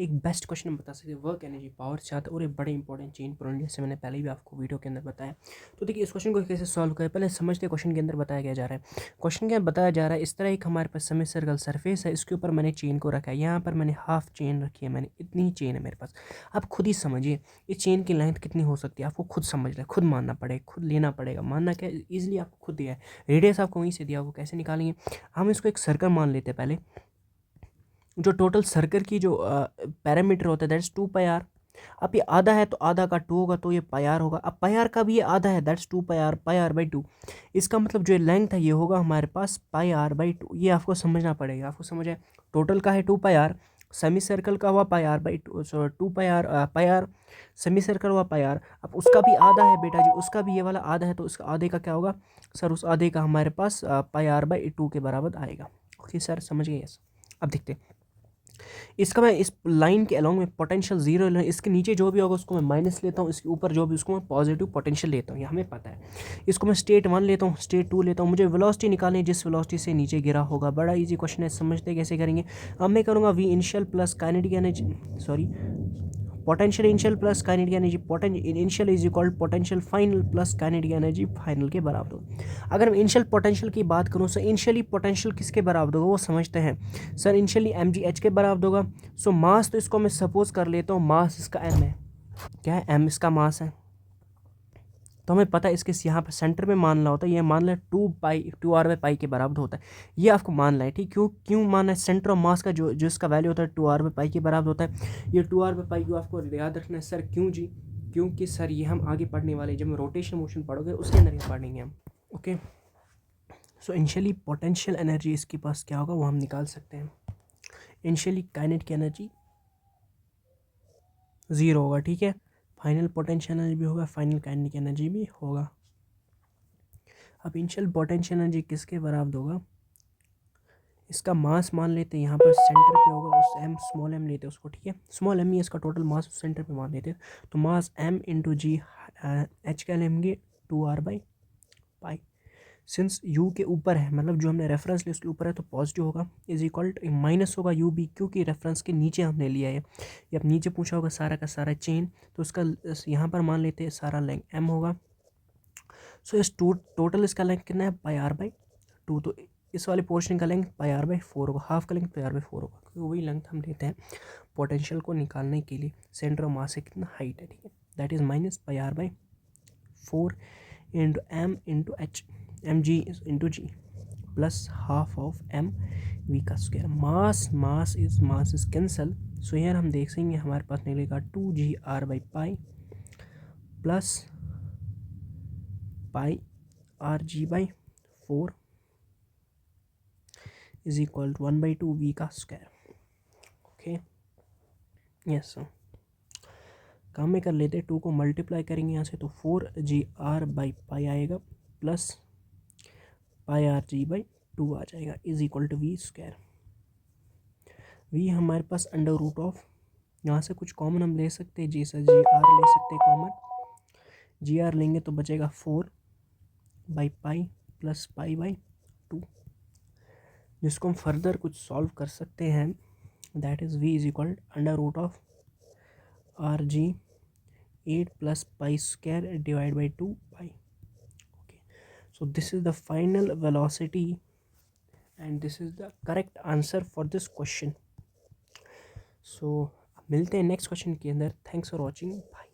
एक best question हम बता सकते हैं वर्क एनर्जी पावर से आता है और एक बड़े इंपॉर्टेंट चेन प्रोन, जैसे मैंने पहले भी आपको वीडियो के अंदर बताया। तो देखिए इस क्वेश्चन को कैसे सॉल्व करें, पहले समझते हैं क्वेश्चन के अंदर बताया क्या जा रहा है। क्वेश्चन क्या बताया जा रहा है, इस तरह एक हमारे पास सेमी सर्कल सरफेस है, इसके ऊपर मैंने चेन को रखा है, यहाँ पर मैंने हाफ चेन रखी है, मैंने इतनी ही चेन है मेरे पास। आप खुद ही समझिए इस चेन की लेंथ कितनी हो सकती है, आपको खुद समझ लें, खुद मानना पड़ेगा, खुद लेना पड़ेगा। मानना क्या ईजिली आपको खुद दिया है, रेडियस आपको वहीं से दिया, वो कैसे निकालेंगे। हम इसको एक सर्कल मान लेते हैं पहले। जो टोटल सर्कल की जो पैरामीटर होता है दैट्स 2 पाई आर। अब ये आधा है तो आधा का 2 होगा तो ये पाई आर होगा। अब पाई आर का भी ये आधा है that's 2 pi R, pi R by 2। इसका मतलब जो लेंथ है ये होगा हमारे पास पाई आर बाई 2। ये आपको समझना पड़ेगा, आपको समझ है। टोटल का है 2 पाई आर, सेमी सर्कल का हुआ pi R by 2, so 2 pi R, pi R semi circle हुआ पाई आर। अब उसका भी आधा है बेटा जी, उसका भी ये वाला आधा है, तो उसका आधे का क्या होगा सर, उस आधे का हमारे पास पाई आर बाई 2 के बराबर आएगा। ओके सर, समझ गए। यस, अब देखते हैं इसका। मैं इस लाइन के अलॉन्ग में पोटेंशियल जीरो, इसके नीचे जो भी होगा उसको मैं माइनस लेता हूँ, इसके ऊपर जो भी उसको मैं पॉजिटिव पोटेंशियल लेता हूँ, ये हमें पता है। इसको मैं स्टेट 1 लेता हूँ, स्टेट 2 लेता हूँ। मुझे वेलोसिटी निकालनी है जिस वेलोसिटी से नीचे गिरा होगा। बड़ा इजी क्वेश्चन है, समझते कैसे करेंगे। अब मैं करूँगा V initial plus kinetic energy, sorry potential initial plus kinetic energy, initial is equal potential final plus kinetic energy final के बराबर होगा। अगर मैं इनिशियल पोटेंशियल की बात करूँ, सो इनिशियली पोटेंशियल किसके बराबर होगा वो समझते हैं। Sir initially M G H के बराबर होगा। सो मास तो इसको मैं सपोज कर लेता हूँ, मास इसका एम है। क्या है, एम इसका मास है। तो हमें पता है इसके यहाँ पर सेंटर में मानना होता है, ये मान लें 2 आर/पाई के बराबर होता है। ये आपको मानना है, ठीक। क्यों क्यों मानना है, सेंटर ऑफ मास का जो जिसका वैल्यू होता है 2 आर/पाई के बराबर होता है। ये 2 आर/पाई को आपको याद रखना है। सर क्यों जी, क्योंकि सर ये हम आगे पढ़ने वाले, जब हम रोटेशन मोशन पढ़ोगे उसके अंदर ये पढ़ेंगे हम। Okay, so initially potential energy इसके पास क्या होगा वो हम निकाल सकते हैं। इनिशियली काइनेटिक एनर्जी 0 होगा, ठीक है। फाइनल पोटेंशियल एनर्जी भी होगा, फाइनल काइनेटिक एनर्जी भी होगा। अब इनिशियल पोटेंशियल एनर्जी किसके बराबर होगा, इसका मास मान लेते हैं, यहाँ पर सेंटर पे होगा, उस एम स्मॉल एम लेते हैं उसको, ठीक है। स्मॉल एम ही इसका टोटल मास उस सेंटर पे मान लेते हैं। तो मास एम इंटू जी, एच का लेंगे 2 आर/पाई। सिंस यू के ऊपर है, मतलब जो हमने रेफरेंस लिया उसके ऊपर है, तो पॉजिटिव होगा, इज इक्वल टू माइनस होगा यू बी, क्योंकि रेफरेंस के नीचे हमने लिया है। ये अब नीचे पूछा होगा सारा का सारा चेन, तो उसका यहाँ पर मान लेते हैं सारा लेंथ एम होगा। सो इस टोटल इसका लेंथ कितना है, पाई आर बाई 2। तो इस वाले पोर्शन का लेंथ पाई आर बाई 4 होगा, हाफ का लेंथ पाई आर बाई 4 होगा, क्योंकि वही लेंथ हम लेते हैं पोटेंशियल को निकालने के लिए। सेंटर ऑफ मास से कितना हाइट है, ठीक है। That is minus pi R by 4 into M into H, M G into G, plus half of M V का square. Mass is cancel. So यार हम देख सकेंगे हमारे पास निकलेगा 2 g/पाई plus pi R G by 4 is equal to 1/2 V का स्क्वायर। Okay, yes sir. काम में कर लेते हैं, 2 को मल्टीप्लाई करेंगे यहाँ से, तो 4 g/पाई आएगा plus pi R G by 2 आ जाएगा, is equal to V square. V हमारे पास अंडर रूट ऑफ, यहाँ से कुछ कॉमन हम ले सकते हैं जी सर, जी आर ले सकते हैं कॉमन। जी आर लेंगे तो बचेगा 4/पाई प्लस पाई बाई 2, जिसको हम फर्दर कुछ सॉल्व कर सकते हैं। That is V is equal under root of R G 8 plus pi square divide by 2 pi. Okay, so this is the final velocity and this is the correct answer for this question. So मिलते हैं next question के अंदर। Thanks for watching, bye.